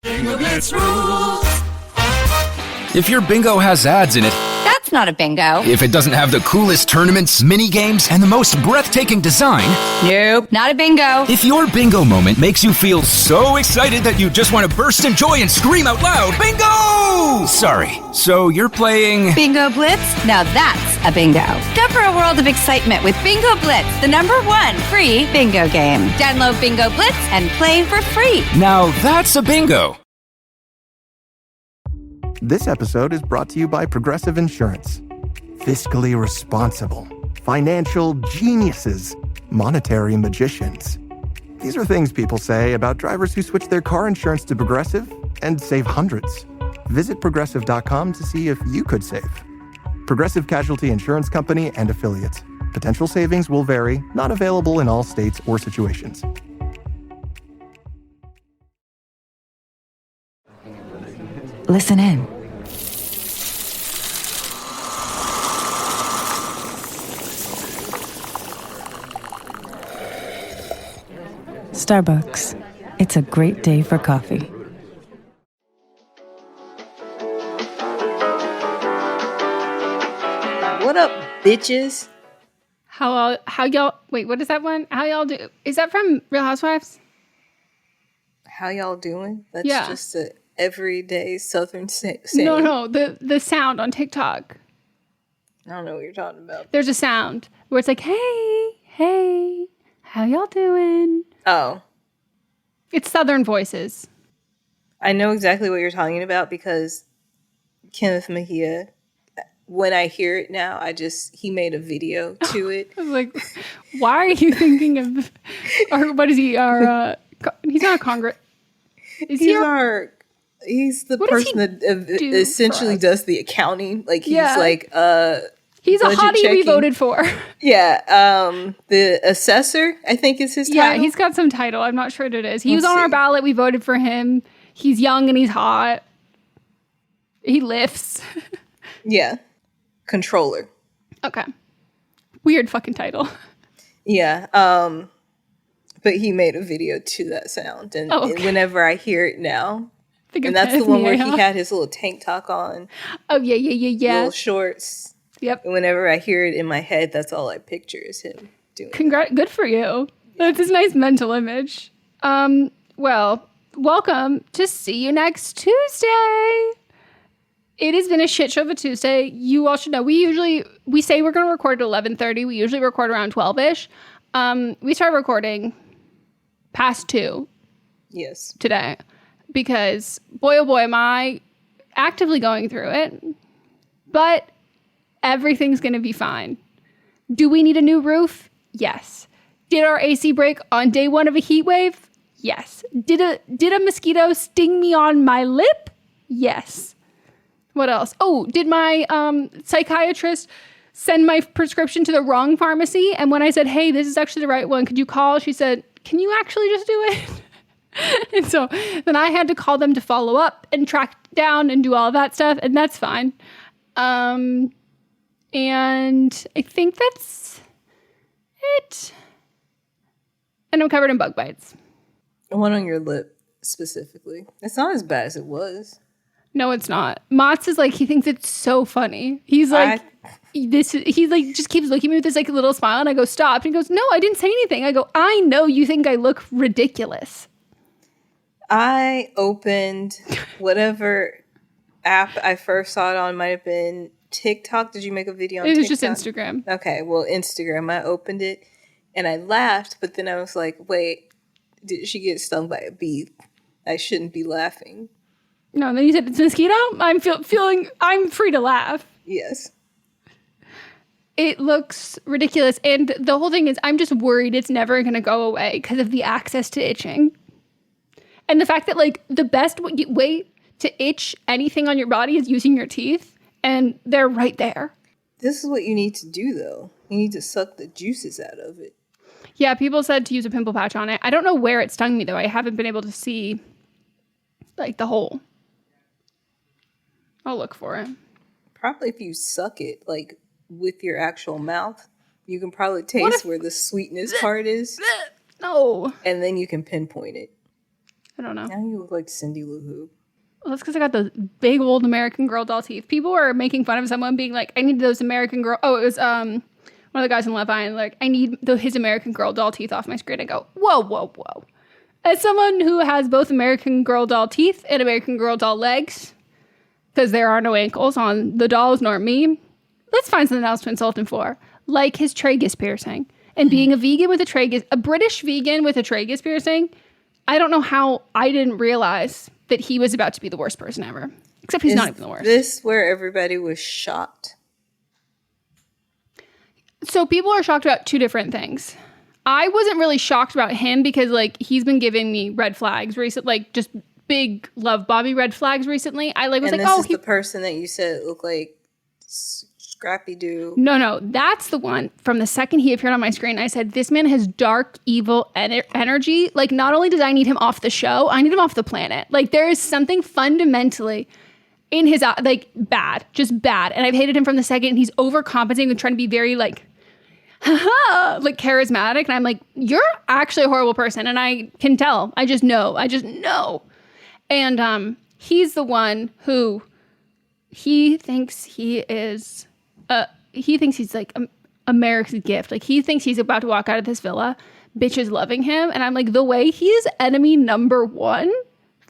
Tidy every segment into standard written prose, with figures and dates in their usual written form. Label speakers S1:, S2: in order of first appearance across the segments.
S1: Bingo Blitz rules.
S2: If your bingo has ads in it,
S3: That's not a bingo.
S2: if it doesn't have the coolest tournaments, mini games, and the most breathtaking design,
S3: Nope, not a bingo.
S2: if your bingo moment makes you feel so excited that you just want to burst in joy and scream out loud, bingo! Sorry, so you're playing...
S3: Bingo Blitz? Now that's a bingo. Go for a world of excitement with Bingo Blitz, the #1 free bingo game. Download Bingo Blitz and play for free.
S2: Now that's a bingo.
S4: This episode is brought to you by Progressive Insurance. Fiscally responsible, financial geniuses, monetary magicians. These are things people say about drivers who switch their car insurance to Progressive and save hundreds. Visit Progressive.com to see if you could save. Progressive Casualty Insurance Company and Affiliates. Potential savings will vary, not available in all states or situations.
S3: Listen in.
S5: Starbucks. It's a great day for coffee.
S6: What up, bitches?
S7: How y'all? Wait, what is that one? How y'all do? Is that from Real Housewives?
S6: How y'all doing? That's
S7: Yeah.
S6: just a everyday Southern saying.
S7: No, the sound on TikTok.
S6: I don't know what you're talking about.
S7: There's a sound where it's like, hey, how y'all doing?
S6: Oh,
S7: It's Southern voices.
S6: I know exactly what you're talking about because Kenneth Mejia, when I hear it now, he made a video to it.
S7: I was like, why are you thinking of? Or what is he? He's not a Congress. Is he?
S6: He's the
S7: What does
S6: person
S7: he
S6: that
S7: do
S6: essentially
S7: for us?
S6: does the accounting. Like he's
S7: Yeah.
S6: like
S7: He's a
S6: budget
S7: hottie we
S6: checking.
S7: voted for.
S6: Yeah, the assessor, I think is his title.
S7: Yeah, he's got some title. I'm not sure what it is. He was
S6: Let's
S7: on our
S6: see.
S7: ballot. We voted for him. He's young and he's hot. He lifts.
S6: Yeah, controller.
S7: Okay. Weird fucking title.
S6: Yeah, but he made a video to that sound, and,
S7: Oh, okay.
S6: and whenever I hear it now,
S7: Think
S6: and
S7: of
S6: that's the
S7: Kenneth
S6: one where he
S7: Mejia.
S6: had his little tank top on,
S7: Oh, yeah.
S6: little shorts.
S7: Yep.
S6: And whenever I hear it in my head, that's all I picture is him doing.
S7: Good for you. That's a nice mental image. Well, welcome to See You Next Tuesday. It has been a shit show of a Tuesday. You all should know. We say we're going to record at 11:30. We usually record around 12-ish. We started recording past 2
S6: Yes.
S7: today because boy, oh boy, am I actively going through it. But everything's going to be fine. Do we need a new roof? Yes. Did our AC break on day 1 of a heat wave? Yes. Did a mosquito sting me on my lip? Yes. What else? Oh, did my psychiatrist send my prescription to the wrong pharmacy? And when I said, hey, this is actually the right one, could you call? She said, can you actually just do it? And so then I had to call them to follow up and track down and do all of that stuff. And that's fine. And I think that's it. And I'm covered in bug bites.
S6: One on your lip specifically. It's not as bad as it was.
S7: No, it's not. Mats is like, he thinks it's so funny. He's like, he like just keeps looking at me with this like little smile, and I go, stop. And he goes, no, I didn't say anything. I go, I know you think I look ridiculous.
S6: I opened whatever app I first saw it on. Might have been TikTok. Did you make a video on
S7: It was
S6: TikTok?
S7: just Instagram.
S6: Okay, well, Instagram. I opened it and I laughed, but then I was like, wait, did she get stung by a bee? I shouldn't be laughing.
S7: No, and then you said it's a mosquito. I'm feeling I'm free to laugh.
S6: Yes.
S7: It looks ridiculous. And the whole thing is I'm just worried it's never going to go away because of the access to itching. And the fact that like the best way to itch anything on your body is using your teeth. And they're right there.
S6: This is what you need to do, though. You need to suck the juices out of it.
S7: Yeah, people said to use a pimple patch on it. I don't know where it stung me, though. I haven't been able to see, like, the hole. I'll look for it.
S6: Probably if you suck it, like, with your actual mouth, you can probably taste where the sweetness part is.
S7: No.
S6: And then you can pinpoint it.
S7: I don't know.
S6: Now you look like Cindy Lou Who.
S7: Well, that's because I got those big old American Girl doll teeth. People were making fun of someone being like, I need those American Girl. Oh, it was one of the guys in Love Island. Like, I need his American Girl doll teeth off my screen. I go, whoa, whoa, whoa. As someone who has both American Girl doll teeth and American Girl doll legs, because there are no ankles on the dolls nor me, let's find something else to insult him for. Like his tragus piercing. And being a vegan with a British vegan with a tragus piercing, I don't know how I didn't realize that he was about to be the worst person ever. Except he's not even the worst.
S6: Is this where everybody was shocked?
S7: So people are shocked about two different things. I wasn't really shocked about him because, like, he's been giving me red flags recently, like, just big love Bobby red flags recently. I was like,
S6: this is the person that you said looked like Scrappy Doo.
S7: No, that's the one. From the second he appeared on my screen, I said, this man has dark, evil energy. Like, not only does I need him off the show, I need him off the planet. Like, there is something fundamentally in his, like, bad. Just bad. And I've hated him from the second. And he's overcompensating and trying to be very, like, like, charismatic. And I'm like, you're actually a horrible person. And I can tell. I just know. And he's the one who he thinks he is... he thinks he's like America's gift. Like, he thinks he's about to walk out of this villa, bitches loving him. And I'm like, the way he is enemy number one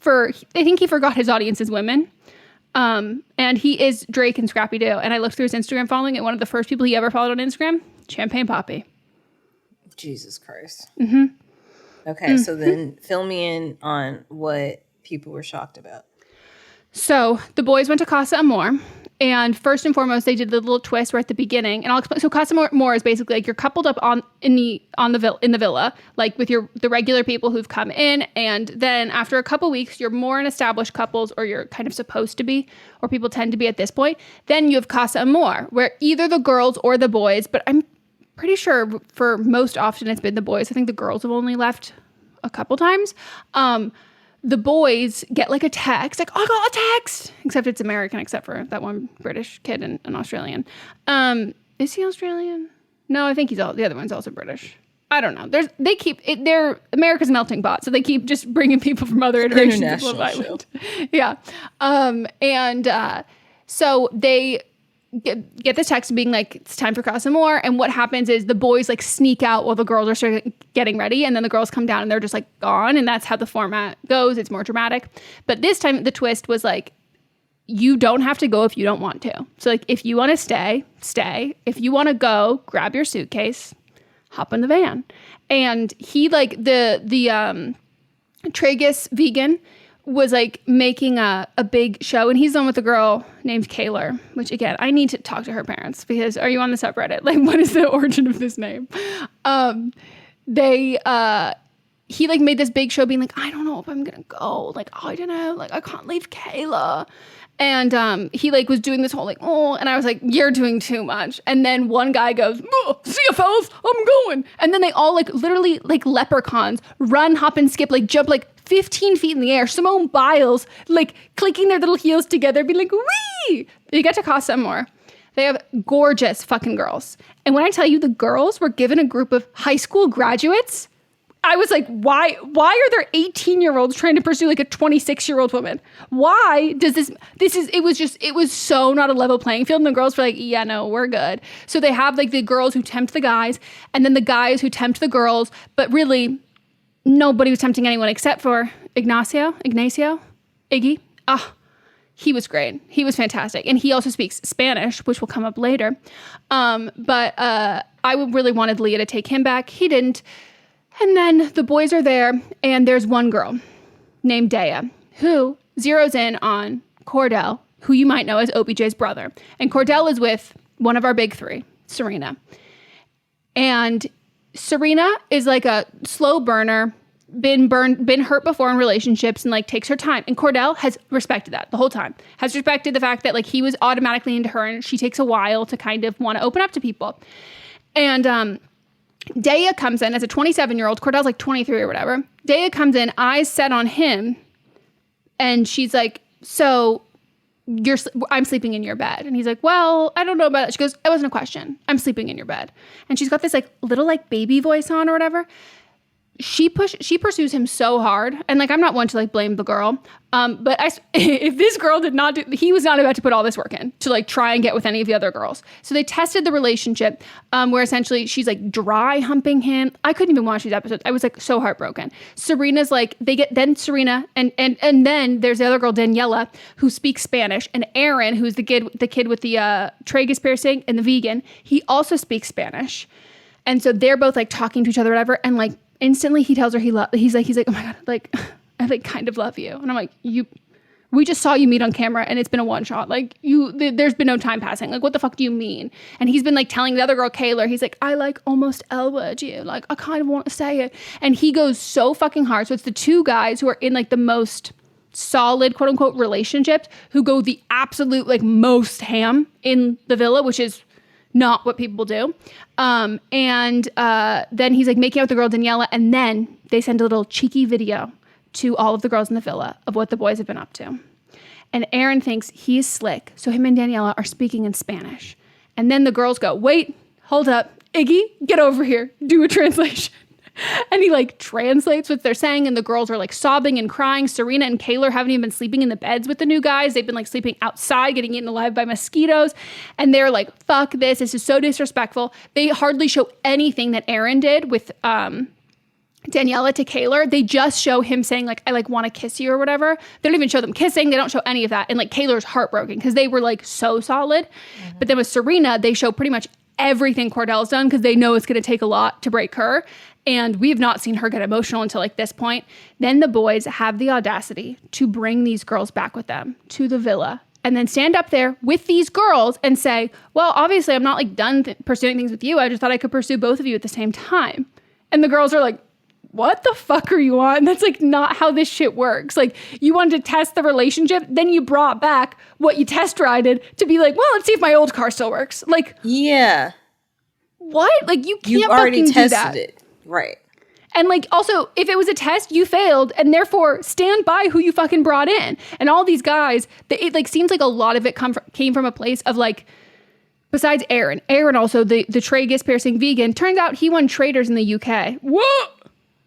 S7: I think he forgot his audience is women. And he is Drake and Scrappy Doo. And I looked through his Instagram following, and one of the first people he ever followed on Instagram, Champagne Poppy.
S6: Jesus Christ. Mm-hmm. Okay, so then fill me in on what people were shocked about. So
S7: the boys went to Casa Amor, and first and foremost, they did the little twist where at the beginning, and I'll explain. So Casa Amor is basically like you're coupled up in the villa, like with the regular people who've come in, and then after a couple weeks, you're more in established couples, or you're kind of supposed to be, or people tend to be at this point. Then you have Casa Amor, where either the girls or the boys, but I'm pretty sure for most often it's been the boys. I think the girls have only left a couple times. The boys get like a text, like, oh, I got a text, except it's American, except for that one British kid and an Australian. Is he Australian? No, I think the other one's also British. I don't know. They're America's melting pot, so they keep just bringing people from other iterations of Love Island. Yeah. So they get this text being like, it's time for Casa Amor. And what happens is the boys like sneak out while the girls are starting getting ready. And then the girls come down and they're just like gone. And that's how the format goes. It's more dramatic. But this time the twist was like, you don't have to go if you don't want to. So like, if you want to stay, stay. If you want to go, grab your suitcase, hop in the van. And he like the Tragus vegan was like making a big show, and he's on with a girl named Kaylor, which again, I need to talk to her parents because are you on the subreddit? Like, what is the origin of this name? He like made this big show being like, I don't know if I'm gonna go. Like, I don't know. Like, I can't leave Kayla. And he like was doing this whole like, oh, and I was like, you're doing too much. And then one guy goes, oh, see you fellas, I'm going. And then they all like literally like leprechauns run, hop and skip, like jump like 15 feet in the air. Simone Biles like clicking their little heels together, be like, wee! They get to Casa Amor. They have gorgeous fucking girls. And when I tell you the girls were given a group of high school graduates, I was like, why are there 18-year-olds trying to pursue like a 26-year-old woman? Why does it was so not a level playing field. And the girls were like, yeah, no, we're good. So they have like the girls who tempt the guys and then the guys who tempt the girls. But really, nobody was tempting anyone except for Ignacio, Iggy. He was great. He was fantastic. And he also speaks Spanish, which will come up later. But I really wanted Leah to take him back. He didn't. And then the boys are there, and there's one girl named Daya who zeroes in on Cordell, who you might know as OBJ's brother. And Cordell is with one of our big three, Serena. And Serena is like a slow burner, been hurt before in relationships and like takes her time. And Cordell has respected that the whole time. Has respected the fact that like he was automatically into her and she takes a while to kind of want to open up to people. And Daya comes in as a 27-year-old. Cordell's like 23 or whatever. Daya comes in, eyes set on him, and she's like, so I'm sleeping in your bed. And he's like, well, I don't know about it. She goes, it wasn't a question. I'm sleeping in your bed. And she's got this like little like baby voice on or whatever. she pursues him so hard, and like I'm not one to like blame the girl, but if this girl did not do, he was not about to put all this work in to like try and get with any of the other girls. So they tested the relationship, where essentially she's like dry humping him. I couldn't even watch these episodes. I was like so heartbroken. Serena's like then Serena and then there's the other girl Daniela who speaks Spanish, and Aaron, who's the kid with the tragus piercing and the vegan, he also speaks Spanish, and so they're both like talking to each other, whatever, and like. Instantly, he tells her he's like, oh my God, like, I like kind of love you. And I'm like, we just saw you meet on camera and it's been a one shot. Like there's been no time passing. Like, what the fuck do you mean? And he's been like telling the other girl, Kayla, he's like, I like almost L-word you. Like, I kind of want to say it. And he goes so fucking hard. So it's the two guys who are in like the most solid, quote unquote, relationships who go the absolute like most ham in the villa, which is not what people do. Then he's like making out with the girl Daniela, and then they send a little cheeky video to all of the girls in the villa of what the boys have been up to. And Aaron thinks he's slick, so him and Daniela are speaking in Spanish. And then the girls go, wait, hold up, Iggy, get over here, do a translation. And he like translates what they're saying, and the girls are like sobbing and crying. Serena and Kayla haven't even been sleeping in the beds with the new guys. They've been like sleeping outside, getting eaten alive by mosquitoes. And they're like, fuck this. This is so disrespectful. They hardly show anything that Aaron did with Daniela to Kayla. They just show him saying like, I like want to kiss you or whatever. They don't even show them kissing. They don't show any of that. And like Kayla's heartbroken because they were like so solid. Mm-hmm. But then with Serena, they show pretty much everything Cordell's done because they know it's going to take a lot to break her. And we have not seen her get emotional until like this point. Then the boys have the audacity to bring these girls back with them to the villa and then stand up there with these girls and say, well, obviously I'm not like done pursuing things with you. I just thought I could pursue both of you at the same time. And the girls are like, what the fuck are you on? That's like not how this shit works. Like you wanted to test the relationship, then you brought back what you test rided to be like, well, let's see if my old car still works. Like,
S6: yeah.
S7: What? Like you can't
S6: You've already
S7: fucking
S6: tested
S7: do that.
S6: it. Right.
S7: And like also, if it was a test, you failed, and therefore stand by who you fucking brought in. And all these guys, it like seems like a lot of it came from a place of like, besides Aaron also the tragus piercing vegan. Turns out he won Traders in the UK. What?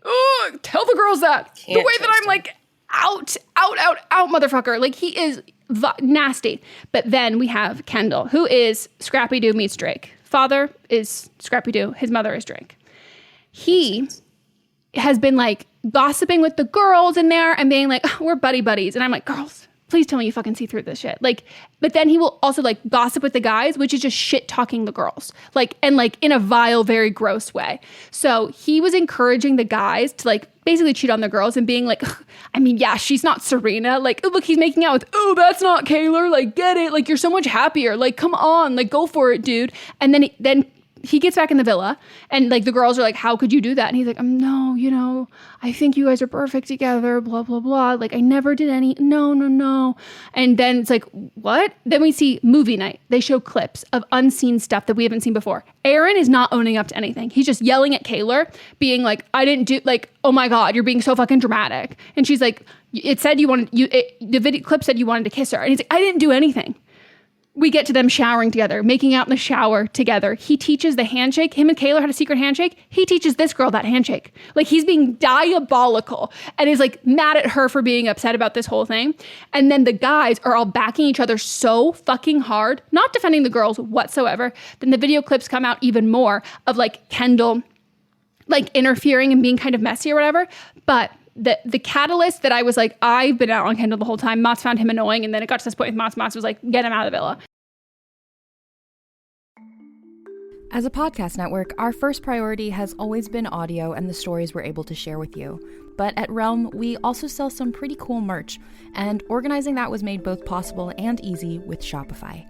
S7: Oh, tell the girls that. The way that I'm like out, motherfucker. Like he is nasty. But then we have Kendall, who is Scrappy-Doo meets Drake. Father is Scrappy-Doo. His mother is Drake. He has been like gossiping with the girls in there and being like, oh, we're buddies. And I'm like, girls, please tell me you fucking see through this shit. Like, but then he will also like gossip with the guys, which is just shit talking the girls, like, and like in a vile, very gross way. So he was encouraging the guys to like basically cheat on the girls and being like, I mean, yeah, she's not Serena. Like, look, he's making out with, oh, that's not Kayla. Like, get it. Like, you're so much happier. Like, come on, like, go for it, dude. And then he gets back in the villa and like the girls are like, how could you do that? And he's like, no, you know, I think you guys are perfect together, blah, blah, blah. Like I never did any, no. And then it's like, what? Then we see movie night. They show clips of unseen stuff that we haven't seen before. Aaron is not owning up to anything. He's just yelling at Kayla, being like, I didn't do, like, oh my God, you're being so fucking dramatic. And she's like, it said the video clip said you wanted to kiss her. And he's like, I didn't do anything. We get to them showering together, making out in the shower together. He teaches the handshake. Him and Kayla had a secret handshake. He teaches this girl that handshake. Like he's being diabolical and is like mad at her for being upset about this whole thing. And then the guys are all backing each other so fucking hard, not defending the girls whatsoever. Then the video clips come out even more of like Kendall like interfering and being kind of messy or whatever. But the catalyst that I was like, I've been out on Kendall the whole time. Mott's found him annoying. And then it got to this point with Mott's was like, get him out of the villa.
S8: As a podcast network, our first priority has always been audio and the stories we're able to share with you. But at Realm, we also sell some pretty cool merch, and organizing that was made both possible and easy with Shopify.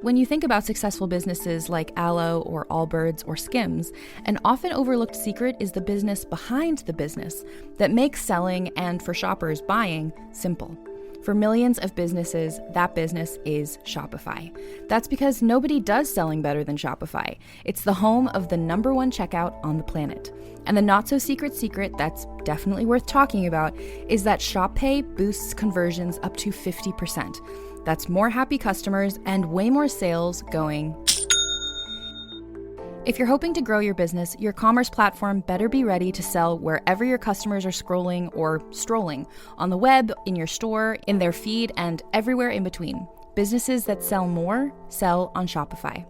S8: When you think about successful businesses like Aloe or Allbirds or Skims, an often overlooked secret is the business behind the business that makes selling and, for shoppers, buying simple. For millions of businesses, that business is Shopify. That's because nobody does selling better than Shopify. It's the home of the #1 checkout on the planet. And the not-so-secret secret that's definitely worth talking about is that Shop Pay boosts conversions up to 50%. That's more happy customers and way more sales going. If you're hoping to grow your business, your commerce platform better be ready to sell wherever your customers are scrolling or strolling, on the web, in your store, in their feed, and everywhere in between. Businesses that sell more sell on Shopify.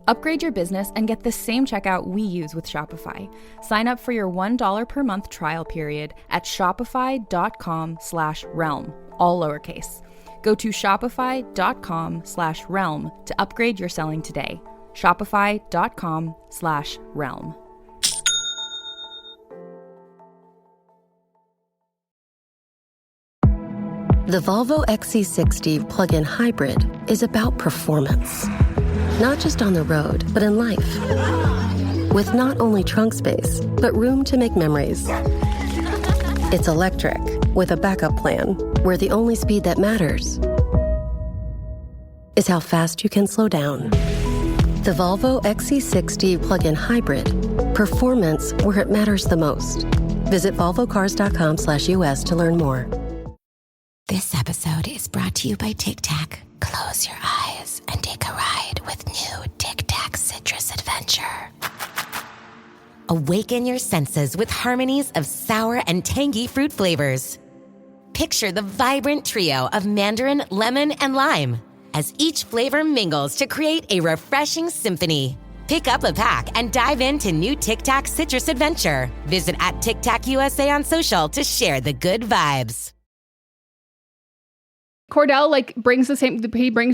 S8: Upgrade your business and get the same checkout we use with Shopify. Sign up for your $1 per month trial period at shopify.com/realm, all lowercase. Go to shopify.com/realm to upgrade your selling today. Shopify.com/realm.
S9: The Volvo XC60 plug-in hybrid is about performance. Not just on the road, but in life. With not only trunk space, but room to make memories. It's electric, with a backup plan, where the only speed that matters is how fast you can slow down. The Volvo XC60 plug-in hybrid. Performance where it matters the most. Visit volvocars.com/US to learn more.
S10: This episode is brought to you by Tic Tac. Close your eyes and take a ride with new Tic Tac Citrus Adventure. Awaken your senses with harmonies of sour and tangy fruit flavors. Picture the vibrant trio of mandarin, lemon, and lime as each flavor mingles to create a refreshing symphony. Pick up a pack and dive into new Tic Tac Citrus Adventure. Visit @TicTacUSA on social to share the good vibes.
S7: Cordell brings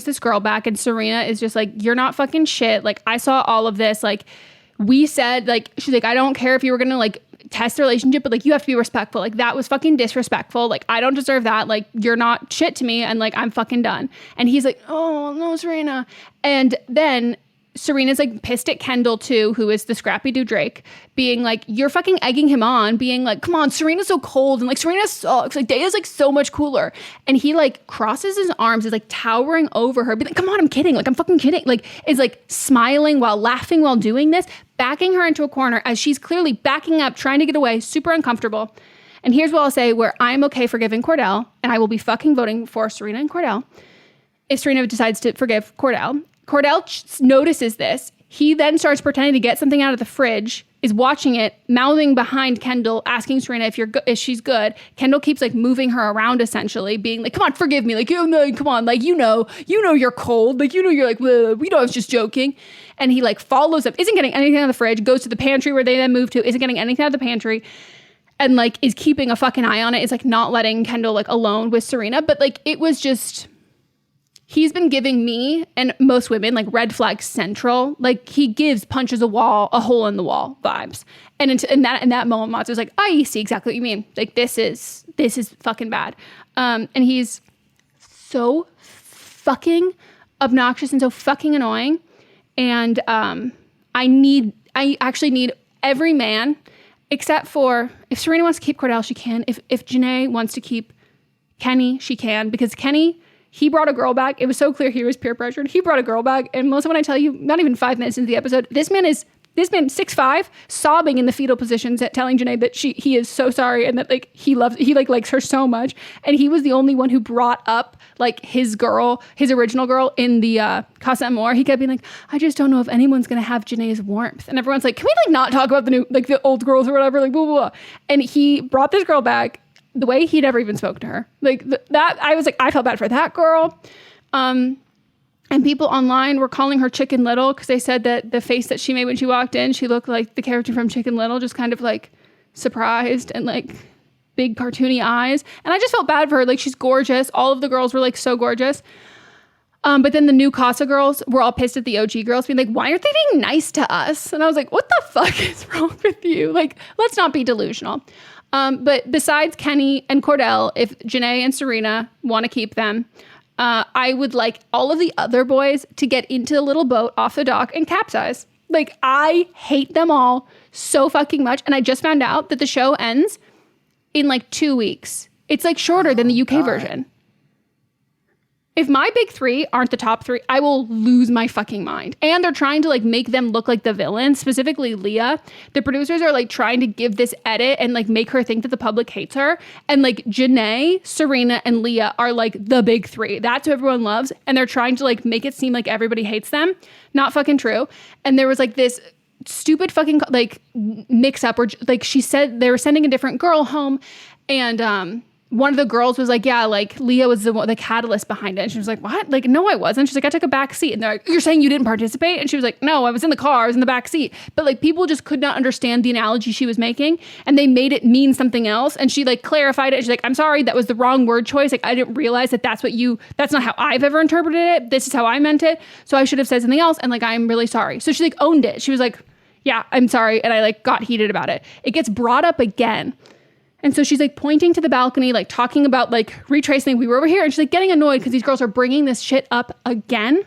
S7: this girl back, and Serena is just like, you're not fucking shit. Like, I saw all of this. Like, we said, she's like, I don't care if you were gonna test the relationship, but you have to be respectful. Like, that was fucking disrespectful. Like, I don't deserve that. Like, you're not shit to me, and I'm fucking done. And he's like, oh no, Serena. And then Serena's pissed at Kendall too, who is the scrappy dude Drake, being like, you're fucking egging him on, being like, come on, Serena's so cold, and Serena sucks. Daya's so much cooler. And he crosses his arms, is towering over her, being like, come on, I'm kidding. I'm fucking kidding. Is smiling while laughing while doing this, backing her into a corner as she's clearly backing up, trying to get away, super uncomfortable. And here's what I'll say, where I'm okay forgiving Cordell, and I will be fucking voting for Serena and Cordell if Serena decides to forgive Cordell. Cordell notices this. He then starts pretending to get something out of the fridge, is watching it, mouthing behind Kendall, asking Serena if she's good. Kendall keeps moving her around, essentially, being like, come on, forgive me. Come on. You know you're cold. You're we know I was just joking. And he follows up, isn't getting anything out of the fridge, goes to the pantry where they then move to, isn't getting anything out of the pantry, and is keeping a fucking eye on it, is not letting Kendall alone with Serena. But it was just... He's been giving me and most women red flag central. He gives punches a hole in the wall vibes. And in that moment, Matsu's like, I see exactly what you mean. This is fucking bad. And he's so fucking obnoxious and so fucking annoying. And I actually need every man, except for if Serena wants to keep Cordell, she can. If Janae wants to keep Kenny, she can, because Kenny, he brought a girl back. It was so clear he was peer pressured. He brought a girl back. And Melissa, when I tell you, not even 5 minutes into the episode, this man 6'5", sobbing in the fetal positions at telling Janae that he is so sorry and that he likes her so much. And he was the only one who brought up his original girl in the Casa Amor. He kept being like, I just don't know if anyone's gonna have Janae's warmth. And everyone's like, can we not talk about the new the old girls or whatever, blah, blah, blah. And he brought this girl back the way he never even spoke to her. That I was I felt bad for that girl. And people online were calling her Chicken Little because they said that the face that she made when she walked in, she looked like the character from Chicken Little, just kind of surprised and big cartoony eyes. And I just felt bad for her. She's gorgeous. All of the girls were so gorgeous. But then the new Casa girls were all pissed at the OG girls, being like, why aren't they being nice to us? And I was like, what the fuck is wrong with you? Let's not be delusional. But besides Kenny and Cordell, if Janae and Serena want to keep them, I would like all of the other boys to get into the little boat off the dock and capsize. I hate them all so fucking much. And I just found out that the show ends in 2 weeks. It's shorter than the UK version. If my big three aren't the top three, I will lose my fucking mind. And they're trying to make them look like the villain, specifically Leah. The producers are trying to give this edit and make her think that the public hates her. And Janae, Serena, and Leah are the big three. That's who everyone loves. And they're trying to make it seem like everybody hates them. Not fucking true. And there was this stupid fucking like mix up, or like she said they were sending a different girl home, and one of the girls was like, yeah, like Leah was the catalyst behind it. And she was like, what? Like, no, I wasn't. She's like, I took a back seat. And they're like, you're saying you didn't participate? And she was like, no, I was in the car. I was in the back seat. But like people just could not understand the analogy she was making, and they made it mean something else. And she like clarified it. She's like, I'm sorry, that was the wrong word choice. Like I didn't realize that's not how I've ever interpreted it. This is how I meant it. So I should have said something else. And like, I'm really sorry. So she like owned it. She was like, yeah, I'm sorry. And I like got heated about it. It gets brought up again. And so she's like pointing to the balcony, like talking about like retracing. We were over here, and she's like getting annoyed because these girls are bringing this shit up again.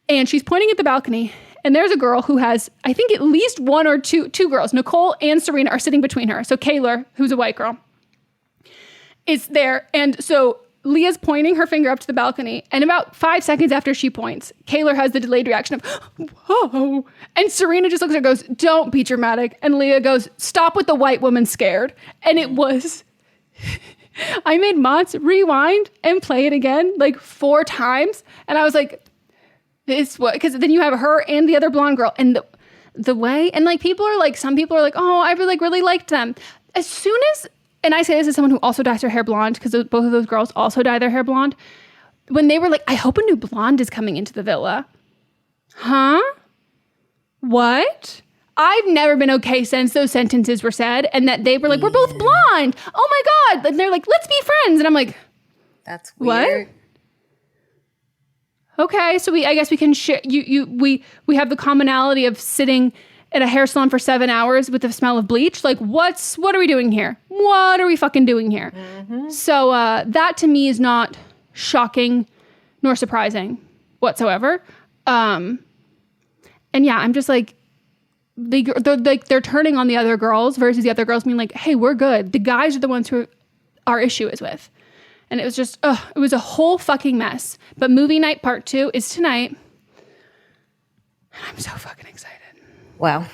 S7: And she's pointing at the balcony, and there's a girl who has, I think at least one or two girls, Nicole and Serena, are sitting between her. So Kayla, who's a white girl, is there. And so Leah's pointing her finger up to the balcony, and about 5 seconds after she points, Kayla has the delayed reaction of, whoa. And Serena just looks at her and goes, don't be dramatic. And Leah goes, stop with the white woman scared. And it was, I made Mott's rewind and play it again like 4 times. And I was like, this what? Because then you have her and the other blonde girl, and the way, and like people are like, some people are like, oh, I really liked them. As soon as, and I say this as someone who also dyes her hair blonde, because both of those girls also dye their hair blonde. When they were like, I hope a new blonde is coming into the villa. Huh? What? I've never been okay since those sentences were said, and that they were like, we're both blonde. Oh my God. And they're like, let's be friends. And I'm like,
S6: that's weird.
S7: What? Okay, so I guess we can share. We have the commonality of sitting at a hair salon for 7 hours with the smell of bleach. Like, what are we doing here? What are we fucking doing here? Mm-hmm. So that to me is not shocking nor surprising whatsoever. And yeah, I'm just like, they're turning on the other girls versus the other girls being like, hey, we're good. The guys are the ones who our issue is with. And it was just, it was a whole fucking mess. But movie night part 2 is tonight. I'm so fucking excited.
S6: Wow.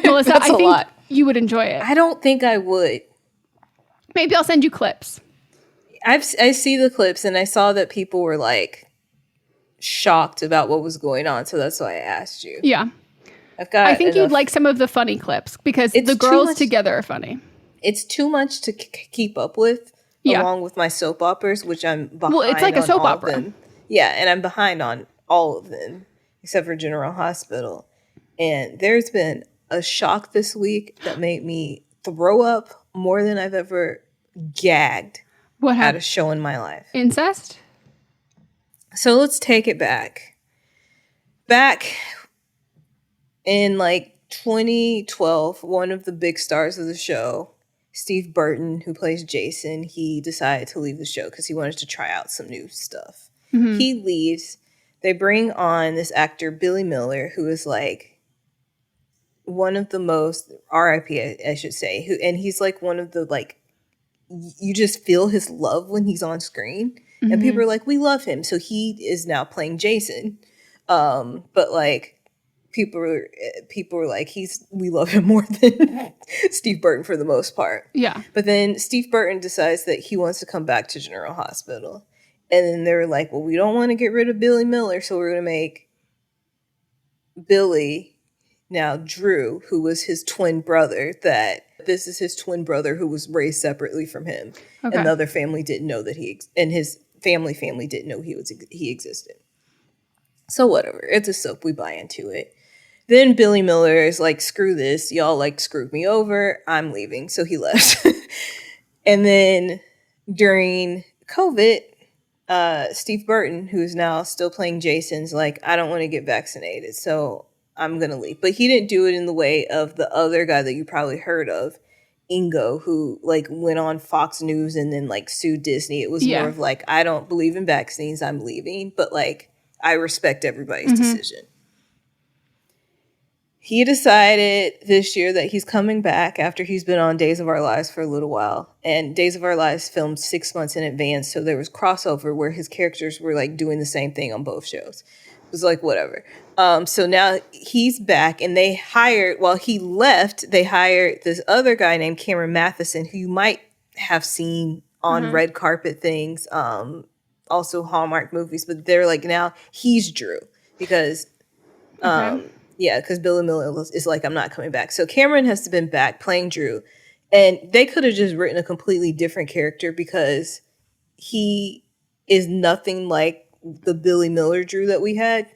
S7: Melissa, I think you would enjoy it.
S6: I don't think I would.
S7: Maybe I'll send you clips.
S6: I see the clips, and I saw that people were like shocked about what was going on. So that's why I asked you.
S7: Yeah. I think you'd like some of the funny clips because the girls together are funny.
S6: It's too much to keep up with, along with my soap operas, which I'm behind. Well, it's like a soap opera. Yeah, and I'm behind on all of them except for General Hospital. And there's been a shock this week that made me throw up more than I've ever gagged at a show in my life.
S7: Incest?
S6: So let's take it back. Back in like 2012, one of the big stars of the show, Steve Burton, who plays Jason, he decided to leave the show because he wanted to try out some new stuff. Mm-hmm. He leaves. They bring on this actor, Billy Miller, who is like one of the most, RIP, I should say, and he's like one of the, like, you just feel his love when he's on screen. Mm-hmm. And people are like, we love him. So he is now playing Jason. But like, people are like, we love him more than Steve Burton for the most part.
S7: Yeah.
S6: But then Steve Burton decides that he wants to come back to General Hospital. And then they're like, well, we don't want to get rid of Billy Miller, so we're going to make Billy now Drew, who was his twin brother, this is his twin brother who was raised separately from him. Okay. And the other family didn't know that and his family didn't know he existed. So whatever, it's a soap, we buy into it. Then Billy Miller is like, screw this, y'all like screwed me over, I'm leaving. So he left. And then during COVID, Steve Burton, who's now still playing Jason's like, I don't want to get vaccinated, so I'm going to leave. But he didn't do it in the way of the other guy that you probably heard of, Ingo, who like went on Fox News and then like sued Disney. It was more of like, I don't believe in vaccines, I'm leaving. But like, I respect everybody's decision. He decided this year that he's coming back after he's been on Days of Our Lives for a little while. And Days of Our Lives filmed 6 months in advance. So there was crossover where his characters were like doing the same thing on both shows. It was like, whatever. So now he's back, and while he left, they hired this other guy named Cameron Matheson, who you might have seen on red carpet things, also Hallmark movies. But they're like, now he's Drew because Yeah, because Billy Miller is like, I'm not coming back. So Cameron has been back playing Drew. And they could have just written a completely different character because he is nothing like the Billy Miller Drew that we had.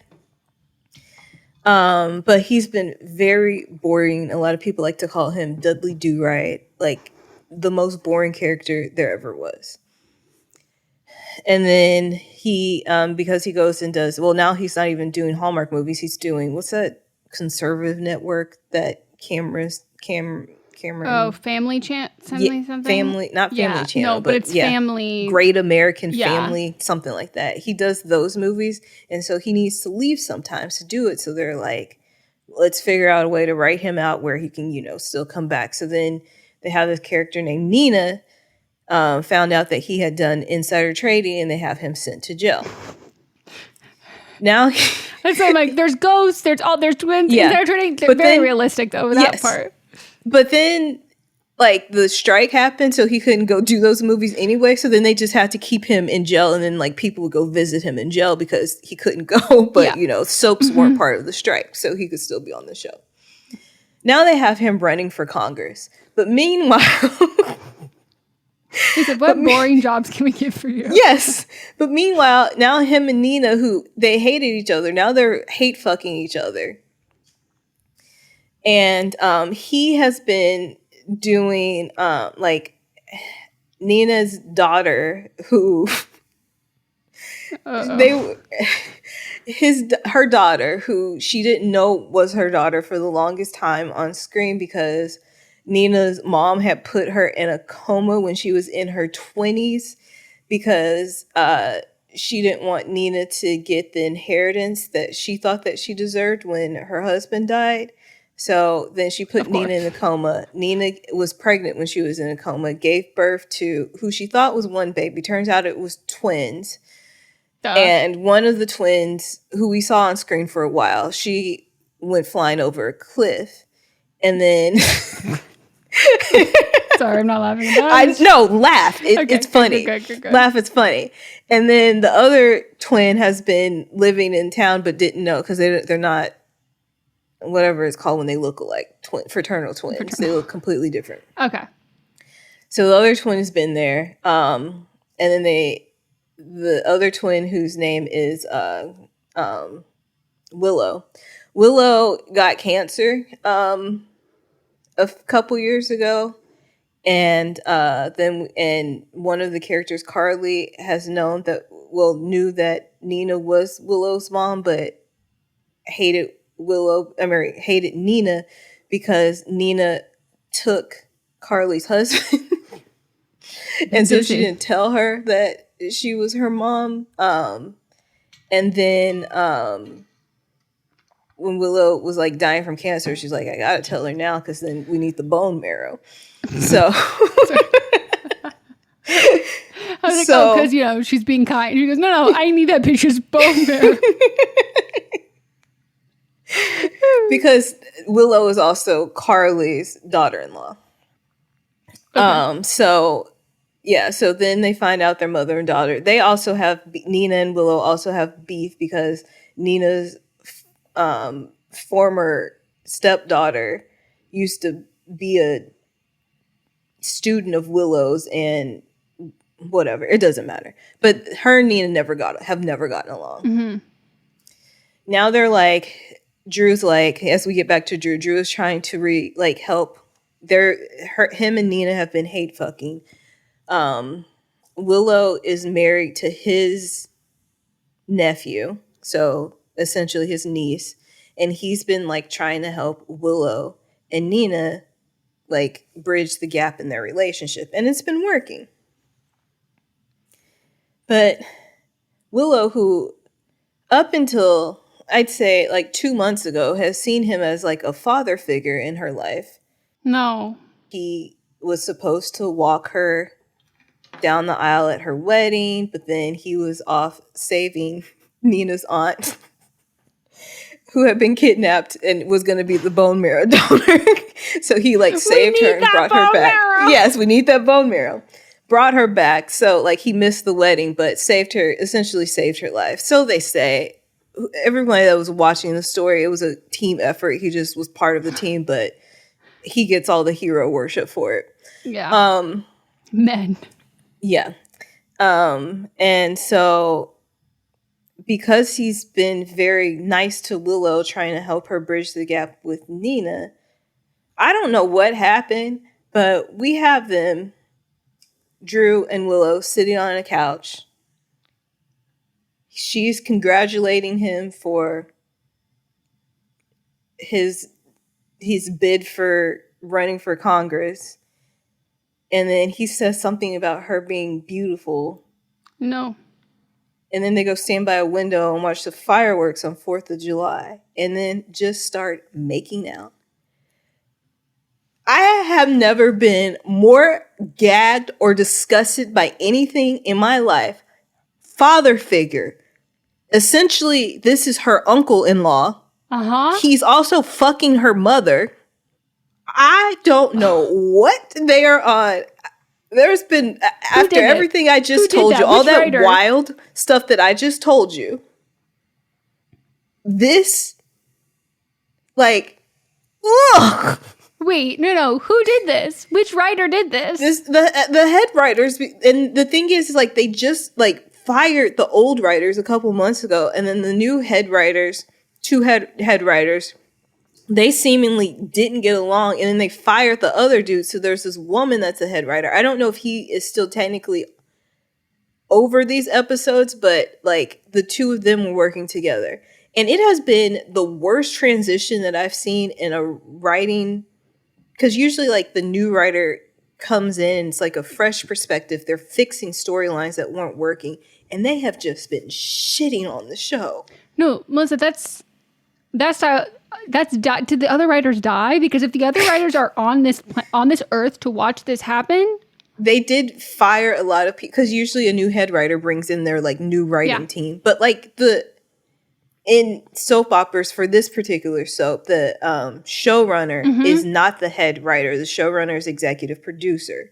S6: But he's been very boring. A lot of people like to call him Dudley Do-Right, like the most boring character there ever was. And then he, because he goes and does, well, now he's not even doing Hallmark movies. He's doing, what's that conservative network that Cameron.
S7: Oh, Family something?
S6: Family, not Family Channel.
S7: No, but it's Family.
S6: Great American Family, something like that. He does those movies. And so he needs to leave sometimes to do it. So they're like, let's figure out a way to write him out where he can, still come back. So then they have this character named Nina, found out that he had done insider trading and they have him sent to jail. Now,
S7: and so I'm like, there's ghosts, there's twins, insider trading. They're very realistic though, that part.
S6: But then, like, the strike happened, so he couldn't go do those movies anyway. So then they just had to keep him in jail, and then, like, people would go visit him in jail because he couldn't go. But, soaps weren't part of the strike, so he could still be on the show. Now they have him running for Congress. But meanwhile...
S7: He said, what boring jobs can we get for you?
S6: Yes. But meanwhile, now him and Nina, who they hated each other, now they're hate fucking each other. And he has been doing like Nina's daughter, who her daughter, who she didn't know was her daughter for the longest time on screen because Nina's mom had put her in a coma when she was in her 20s because she didn't want Nina to get the inheritance that she thought that she deserved when her husband died. So then she put Nina in a coma. Nina was pregnant when she was in a coma, gave birth to who she thought was one baby. Turns out it was twins. And one of the twins, who we saw on screen for a while, she went flying over a cliff. And then...
S7: Sorry, I'm not laughing at that.
S6: No, laugh. It's funny. Good. Laugh, it's funny. And then the other twin has been living in town but didn't know because they're not... whatever it's called when they look alike, fraternal twins. They look completely different.
S7: Okay.
S6: So the other twin has been there. And then the other twin whose name is Willow. Willow got cancer a couple years ago. And then one of the characters, Carly, has knew that Nina was Willow's mom, but hated Nina because Nina took Carly's husband. And so she didn't tell her that she was her mom. And then when Willow was like dying from cancer, she's like, I gotta tell her now because then we need the bone marrow. So
S7: I was like, because she's being kind. She goes, no, I need that bitch's bone marrow.
S6: Because Willow is also Carly's daughter-in-law. Okay. So then they find out their mother and daughter. They also have, Nina and Willow also have beef because Nina's former stepdaughter used to be a student of Willow's and whatever. It doesn't matter. But her and Nina have never gotten along.
S7: Mm-hmm.
S6: Now they're like... Drew's like, as we get back to Drew is trying to help. Him and Nina have been hate fucking. Willow is married to his nephew, so essentially his niece, and he's been like trying to help Willow and Nina like bridge the gap in their relationship, and it's been working. But Willow, who up until I'd say like 2 months ago has seen him as like a father figure in her life.
S7: No.
S6: He was supposed to walk her down the aisle at her wedding, but then he was off saving Nina's aunt who had been kidnapped and was going to be the bone marrow donor. So he like saved her and brought her back. Marrow. Yes, we need that bone marrow. Brought her back. So like he missed the wedding, but essentially saved her life. So they say. everybody that was watching the story, it was a team effort. He just was part of the team, but he gets all the hero worship for it.
S7: Yeah. Men.
S6: Yeah. And so because he's been very nice to Willow, trying to help her bridge the gap with Nina, I don't know what happened, but we have them, Drew and Willow, sitting on a couch. She's congratulating him for his bid for running for Congress. And then he says something about her being beautiful.
S7: No.
S6: And then they go stand by a window and watch the fireworks on 4th of July. And then just start making out. I have never been more gagged or disgusted by anything in my life. Father figure. Essentially, this is her uncle-in-law.
S7: Uh-huh.
S6: He's also fucking her mother. I don't know what they are on. There's been, after everything I just told you, all that wild stuff that I just told you, this, like, ugh.
S7: Wait, no. Who did this? Which writer did this?
S6: The head writers, and the thing is, like, they just, like, fired the old writers a couple months ago, and then the new head writers, two head writers, they seemingly didn't get along, and then they fired the other dude. So there's this woman that's a head writer. I don't know if he is still technically over these episodes, but like the two of them were working together. And it has been the worst transition that I've seen in a writing, because usually like the new writer comes in, it's like a fresh perspective. They're fixing storylines that weren't working, and they have just been shitting on the show.
S7: No, Melissa, did the other writers die? Because if the other writers are on this earth to watch this happen,
S6: they did fire a lot of people, because usually a new head writer brings in their like new writing team. But like in soap operas for this particular soap, the showrunner is not the head writer. The showrunner is executive producer,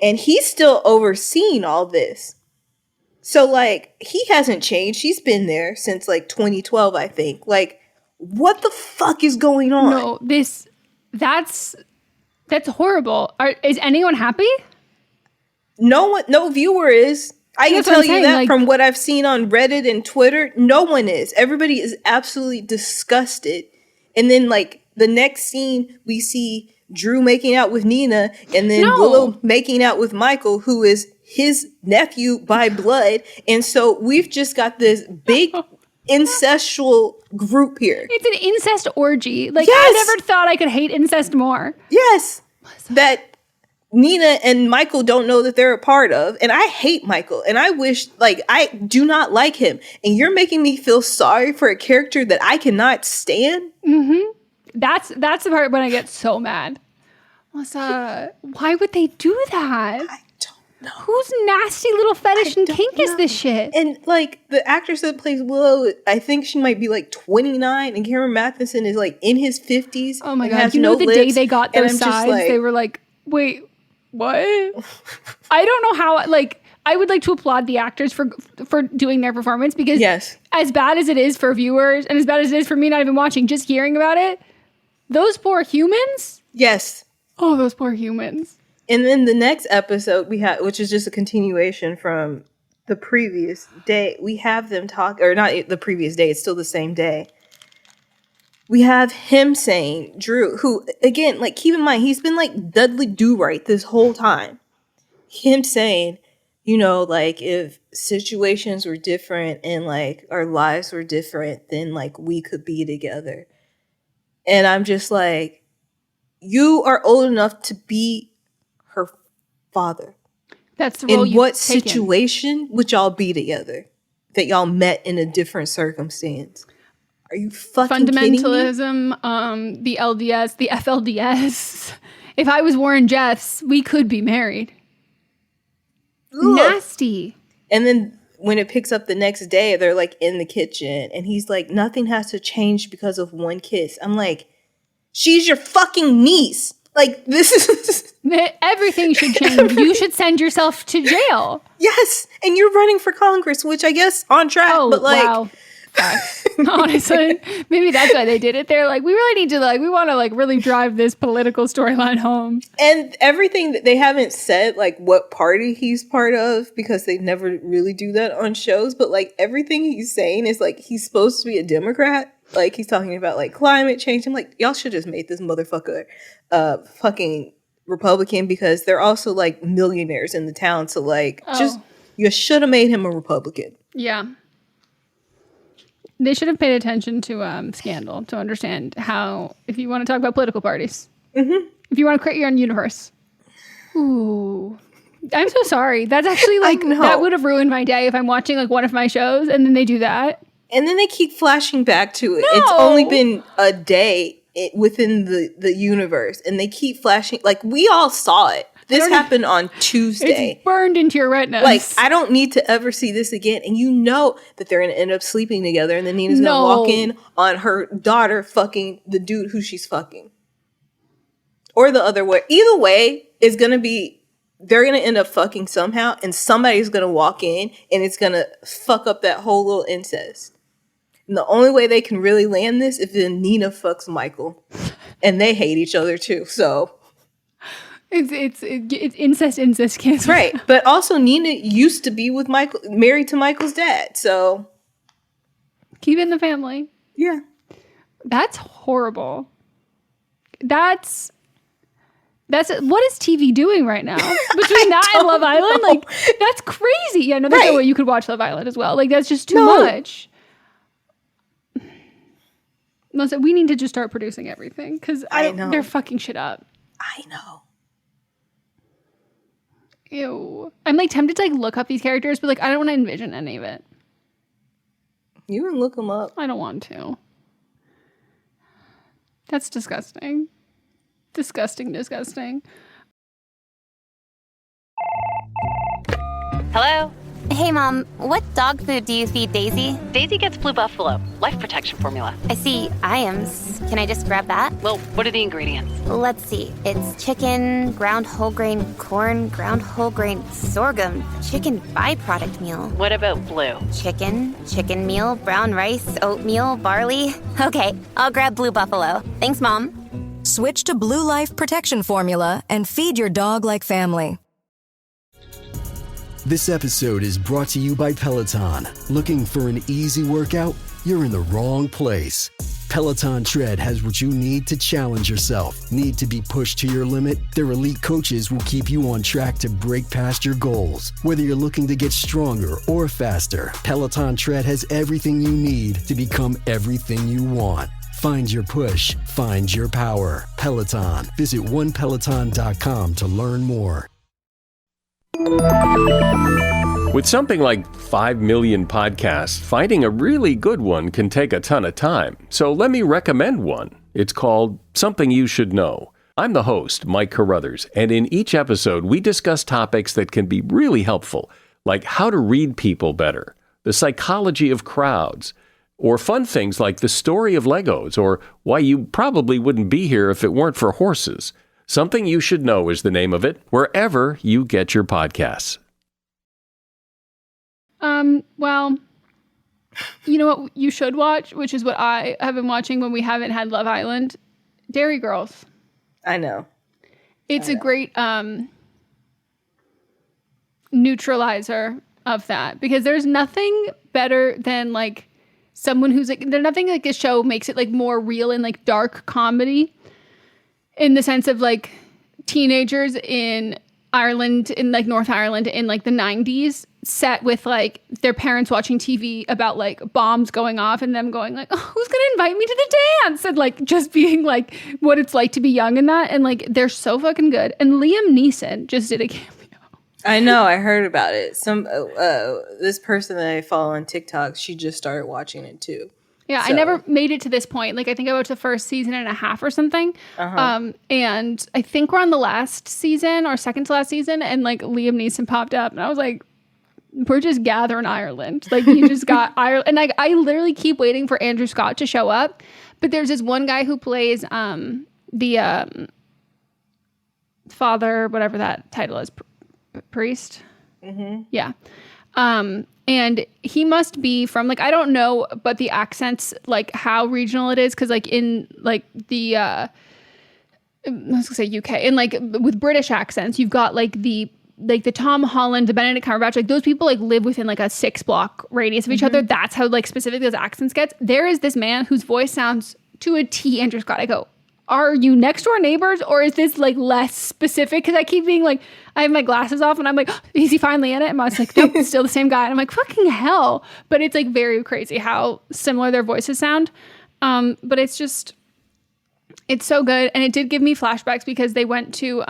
S6: and he's still overseeing all this. So like he hasn't changed. He's been there since like 2012, I think. Like, what the fuck is going on?
S7: No, that's horrible. Is anyone happy?
S6: No viewer is. I can tell you that, like, from what I've seen on Reddit and Twitter, no one is. Everybody is absolutely disgusted. And then like the next scene, we see Drew making out with Nina, and then Willow making out with Michael, who is his nephew by blood. And so we've just got this big incestual group here.
S7: It's an incest orgy. Like, yes! I never thought I could hate incest more.
S6: Yes. That Nina and Michael don't know that they're a part of. And I hate Michael. And I wish, like, I do not like him. And you're making me feel sorry for a character that I cannot stand.
S7: Mm-hmm. That's the part when I get so mad. Melissa, why would they do that?
S6: I don't know.
S7: Whose nasty little fetish and kink is this shit?
S6: And like the actress that plays Willow, I think she might be like 29, and Cameron Matheson is like in his 50s.
S7: Oh my god! You know the day they got their sides,
S6: like,
S7: they were like, "Wait, what?" I don't know how. Like, I would like to applaud the actors for doing their performance, because as bad as it is for viewers and as bad as it is for me not even watching, just hearing about it, those poor humans.
S6: Yes.
S7: Oh, those poor humans.
S6: And then the next episode we have, which is just a continuation from the previous day, we have them talk, or not the previous day, it's still the same day. We have him saying, Drew, who, again, like, keep in mind, he's been like Dudley Do-Right this whole time. Him saying, you know, like, if situations were different and like our lives were different, then like we could be together. And I'm just like, you are old enough to be her father.
S7: That's the role.
S6: In what situation would y'all be together? That y'all met in a different circumstance? Are you fucking
S7: fundamentalism?
S6: Kidding me?
S7: The LDS, the FLDS. If I was Warren Jeffs, we could be married. Ugh. Nasty.
S6: And then when it picks up the next day, they're like in the kitchen, and he's like, nothing has to change because of one kiss. I'm like, she's your fucking niece. Like, this is...
S7: Everything should change. You should send yourself to jail.
S6: Yes. And you're running for Congress, which I guess on track.
S7: Oh,
S6: but like,
S7: wow. Honestly, maybe that's why they did it. They're like, we really need to we want to really drive this political storyline home.
S6: And everything that they haven't said, what party he's part of, because they never really do that on shows. But everything he's saying is he's supposed to be a Democrat. He's talking about climate change. I'm like, y'all should just made this motherfucker fucking Republican, because they're also millionaires in the town. So you should have made him a Republican.
S7: Yeah. They should have paid attention to Scandal to understand how, if you want to talk about political parties, if you want to create your own universe. Ooh, I'm so sorry. That's actually that would have ruined my day if I'm watching one of my shows and then they do that.
S6: And then they keep flashing back to it.
S7: No.
S6: It's only been a day within the universe, and they keep flashing. We all saw it. This happened on Tuesday.
S7: It's burned into your retinas.
S6: I don't need to ever see this again. And you know that they're going to end up sleeping together, and then Nina's going to walk in on her daughter fucking the dude who she's fucking. Or the other way. Either way, it's going to be, they're going to end up fucking somehow, and somebody's going to walk in, and it's going to fuck up that whole little incest. And the only way they can really land this is if Nina fucks Michael. And they hate each other too, so...
S7: It's incest cancer.
S6: Right. But also Nina used to be with Michael, married to Michael's dad. So
S7: keep it in the family.
S6: Yeah.
S7: That's horrible. That's what is TV doing right now? Between that and Love Island? That's crazy. Yeah, no, there's no way you could watch Love Island as well. That's just too much. Melissa, we need to just start producing everything, because they're fucking shit up.
S6: I know.
S7: Ew. I'm tempted to look up these characters, but I don't want to envision any of it.
S6: You can look them up.
S7: I don't want to. That's disgusting. Disgusting.
S11: Hello?
S12: Hey, Mom. What dog food do you feed Daisy?
S11: Daisy gets Blue Buffalo, life protection formula.
S12: I see Iams. Can I just grab that?
S11: Well, what are the ingredients?
S12: Let's see. It's chicken, ground whole grain corn, ground whole grain sorghum, chicken byproduct meal.
S11: What about Blue?
S12: Chicken meal, brown rice, oatmeal, barley. Okay, I'll grab Blue Buffalo. Thanks, Mom.
S13: Switch to Blue Life Protection Formula and feed your dog like family.
S14: This episode is brought to you by Peloton. Looking for an easy workout? You're in the wrong place. Peloton Tread has what you need to challenge yourself. Need to be pushed to your limit? Their elite coaches will keep you on track to break past your goals. Whether you're looking to get stronger or faster, Peloton Tread has everything you need to become everything you want. Find your push. Find your power. Peloton. Visit onepeloton.com to learn more.
S15: With something like 5 million podcasts, finding a really good one can take a ton of time. So let me recommend one. It's called Something You Should Know. I'm the host, Mike Carruthers, and in each episode, we discuss topics that can be really helpful, like how to read people better, the psychology of crowds, or fun things like the story of Legos, or why you probably wouldn't be here if it weren't for horses. Something You Should Know is the name of it, wherever you get your podcasts.
S7: Well, you know what you should watch, which is what I have been watching when we haven't had Love Island? Derry Girls.
S6: I know.
S7: It's a great neutralizer of that, because there's nothing better than someone who's there's nothing a show makes it more real and dark comedy, in the sense of teenagers in Ireland, in North Ireland in the 90s, set with their parents watching TV about bombs going off and them going oh, who's gonna invite me to the dance, and just being what it's like to be young in that, and they're so fucking good. And Liam Neeson just did a cameo.
S6: I know, I heard about it. Some this person that I follow on TikTok, she just started watching it too.
S7: Yeah, so. I never made it to this point. I think I went to the first season and a half or something.
S6: Uh-huh.
S7: And I think we're on the last season or second to last season, and Liam Neeson popped up, and I was like, we're just gathering Ireland. You just got Ireland. And I literally keep waiting for Andrew Scott to show up. But there's this one guy who plays the father, whatever that title is, priest.
S6: Mm-hmm.
S7: Yeah. And he must be from, like, I don't know, but the accents, like, how regional it is. Because, like, in, like, the, I was going to say UK. And, like, with British accents, you've got, like, the Tom Holland, the Benedict Cumberbatch, like, those people, like, live within, like, a 6-block radius of each other. That's how, like, specific those accents get. There is this man whose voice sounds to a T Andrew Scott. I go, are you next door neighbors, or is this, like, less specific? Because I keep being like, I have my glasses off and I'm like, is he finally in it? And I was like, nope, it's still the same guy. And I'm like, fucking hell. But it's, like, very crazy how similar their voices sound. But it's just, it's so good. And it did give me flashbacks because they went to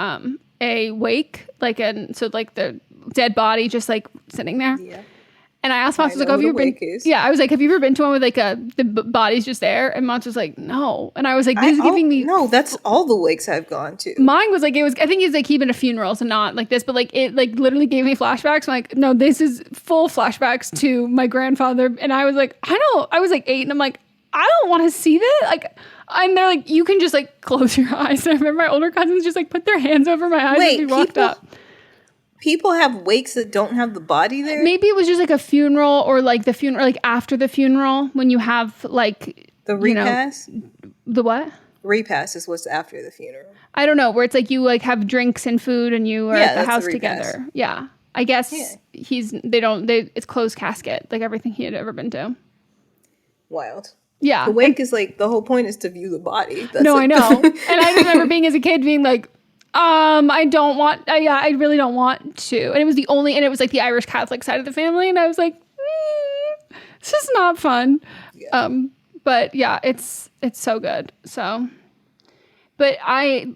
S7: a wake, like, and so, like, the dead body just, like, sitting there. Yeah. And I asked Monster, like, have you ever been? Yeah, I was like, have you ever been to one with, like, the body's just there? And Monster was like, no. And I was like, this is giving me.
S6: No, that's all the wakes I've gone to.
S7: Mine was like, I think he's like, he'd been to funerals and not like this, but like, it like literally gave me flashbacks. I'm like, no, this is full flashbacks to my grandfather. And I was like, I was like 8 and I'm like, I don't want to see this. Like, and they're like, you can just like close your eyes. And I remember my older cousins just like put their hands over my eyes as we walked up.
S6: People have wakes that don't have the body there?
S7: Maybe it was just like a funeral or like the funeral, like after the funeral when you have like...
S6: The repast?
S7: The what?
S6: Repast is what's after the funeral.
S7: I don't know, where it's like you like have drinks and food and you are at the house together. Yeah. I guess it's closed casket, like everything he had ever been to.
S6: Wild.
S7: Yeah.
S6: The wake is like, the whole point is to view the body. That's
S7: I know. And I remember being as a kid being like, I don't want, I really don't want to. And it was and it was like the Irish Catholic side of the family. And I was like, this is not fun. Yeah. But yeah, it's so good. So, but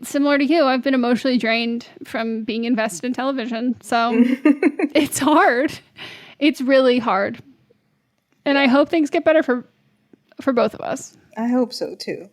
S7: similar to you, I've been emotionally drained from being invested in television. So it's hard. It's really hard. And I hope things get better for both of us.
S6: I hope so too.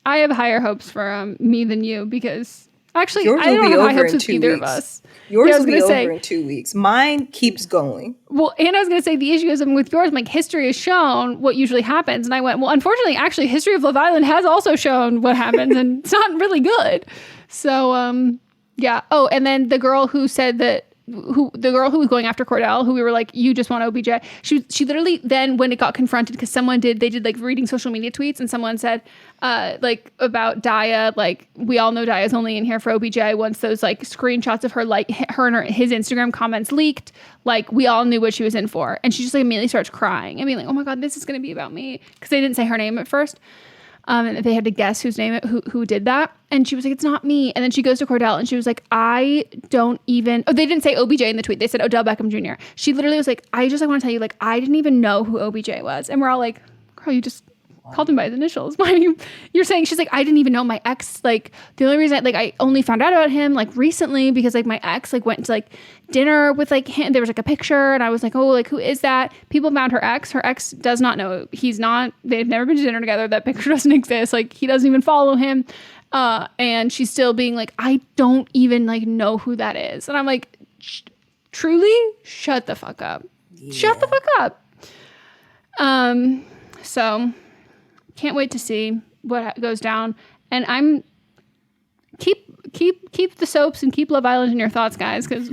S7: I have higher hopes for me than you because actually
S6: yours
S7: I don't have high hopes with either
S6: weeks.
S7: Of us.
S6: Yours will be over in 2 weeks. Mine keeps going.
S7: Well, and I was going to say the issue is with yours, like history has shown what usually happens. And I went, well, unfortunately, actually, history of Love Island has also shown what happens and it's not really good. So, yeah. Oh, and then the girl who said that, the girl who was going after Cordell, who we were like, you just want OBJ. She literally then, when it got confronted, because they did like reading social media tweets, and someone said, like about Daya, like we all know Daya's only in here for OBJ. Once those like screenshots of her, like her and his Instagram comments leaked, like we all knew what she was in for, and she just like immediately starts crying and being like, oh my god, this is gonna be about me, because they didn't say her name at first. And they had to guess who did that. And she was like, it's not me. And then she goes to Cordell and she was like, I don't even, they didn't say OBJ in the tweet. They said Odell Beckham Jr. She literally was like, I just like want to tell you, like, I didn't even know who OBJ was. And we're all like, girl, you just called him by his initials. Why are you're saying, she's like, I didn't even know my ex, like the only reason I only found out about him like recently because like my ex like went to like dinner with like him. There was like a picture and I was like, oh, like who is that? People found her ex. Her ex does not know. They've never been to dinner together. That picture doesn't exist. Like he doesn't even follow him. And she's still being like, I don't even like know who that is. And I'm like, truly shut the fuck up. Yeah. Shut the fuck up. So can't wait to see what goes down. And I'm keep the soaps and keep Love Island in your thoughts, guys, because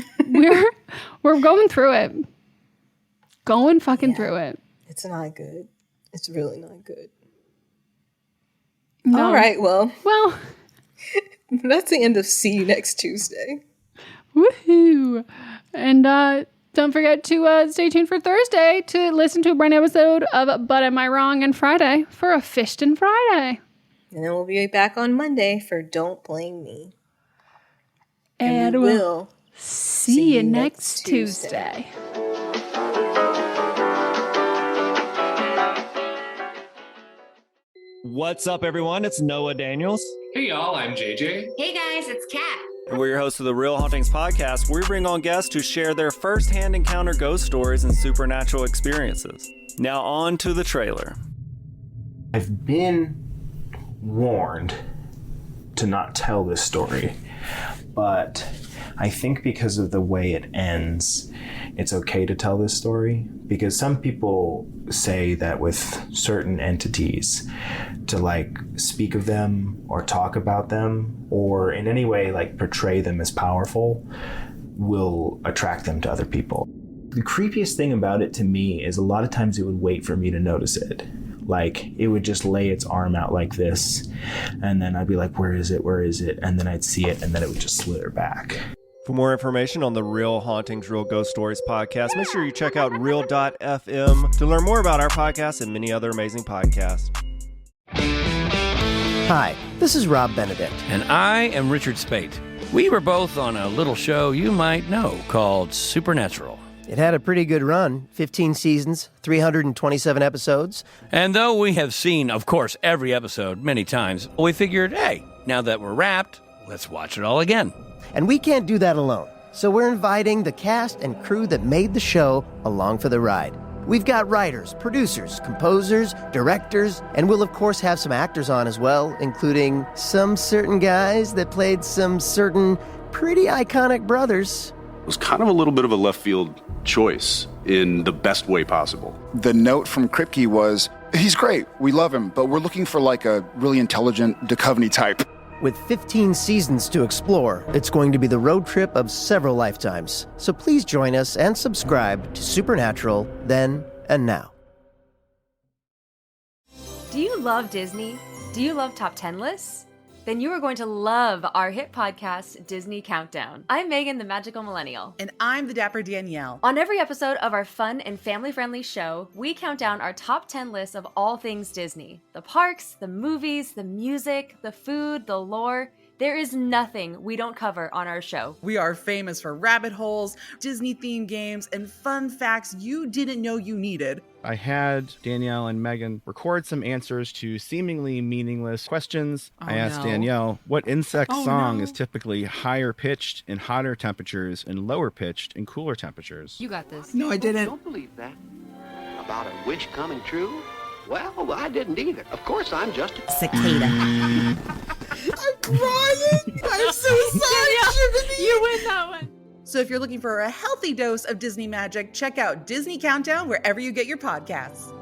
S7: we're going through it. Going fucking through it.
S6: It's not good. It's really not good.
S7: No.
S6: All right, well, that's the end of See You Next Tuesday.
S7: Woohoo! And don't forget to stay tuned for Thursday to listen to a brand new episode of But Am I Wrong? And Friday for a Fishtin' Friday.
S6: And then we'll be back on Monday for Don't Blame Me.
S7: And we'll see you next Tuesday.
S16: What's up, everyone? It's Noah Daniels.
S17: Hey, y'all. I'm JJ.
S18: Hey, guys. It's Kat.
S16: And we're your hosts of the Real Hauntings podcast, where we bring on guests who share their first-hand encounter ghost stories and supernatural experiences. Now on to the trailer.
S19: I've been warned to not tell this story, but I think because of the way it ends, it's okay to tell this story, because some people say that with certain entities, to like speak of them or talk about them or in any way like portray them as powerful will attract them to other people. The creepiest thing about it to me is a lot of times it would wait for me to notice it. Like, it would just lay its arm out like this, and then I'd be like, where is it? Where is it? And then I'd see it, and then it would just slither back.
S16: For more information on the Real Hauntings, Real Ghost Stories podcast, make sure you check out real.fm to learn more about our podcast and many other amazing podcasts.
S17: Hi, this is Rob Benedict.
S18: And I am Richard Spate. We were both on a little show you might know called Supernatural.
S17: It had a pretty good run, 15 seasons, 327 episodes.
S18: And though we have seen, of course, every episode many times, we figured, hey, now that we're wrapped, let's watch it all again.
S17: And we can't do that alone, so we're inviting the cast and crew that made the show along for the ride. We've got writers, producers, composers, directors, and we'll of course have some actors on as well, including some certain guys that played some certain pretty iconic brothers.
S20: It was kind of a little bit of a left field choice in the best way possible.
S21: The note from Kripke was, he's great, we love him, but we're looking for like a really intelligent Duchovny type.
S17: With 15 seasons to explore, it's going to be the road trip of several lifetimes. So please join us and subscribe to Supernatural then and now.
S22: Do you love Disney? Do you love top 10 lists? Then you are going to love our hit podcast, Disney Countdown. I'm Megan, the Magical Millennial.
S23: And I'm the Dapper Danielle.
S22: On every episode of our fun and family-friendly show, we count down our top 10 lists of all things Disney. The parks, the movies, the music, the food, the lore. There is nothing we don't cover on our show.
S23: We are famous for rabbit holes, Disney-themed games, and fun facts you didn't know you needed.
S24: I had Danielle and Meghan record some answers to seemingly meaningless questions. I asked Danielle what insect song is typically higher pitched in hotter temperatures and lower pitched in cooler temperatures.
S22: You got this.
S23: No, I didn't.
S25: Don't believe that. About a wish coming true? Well, I didn't either. Of course, I'm just a
S23: cicada. I'm crying. I'm so sorry, Jiminy.
S22: You win that one.
S23: So if you're looking for a healthy dose of Disney magic, check out Disney Countdown wherever you get your podcasts.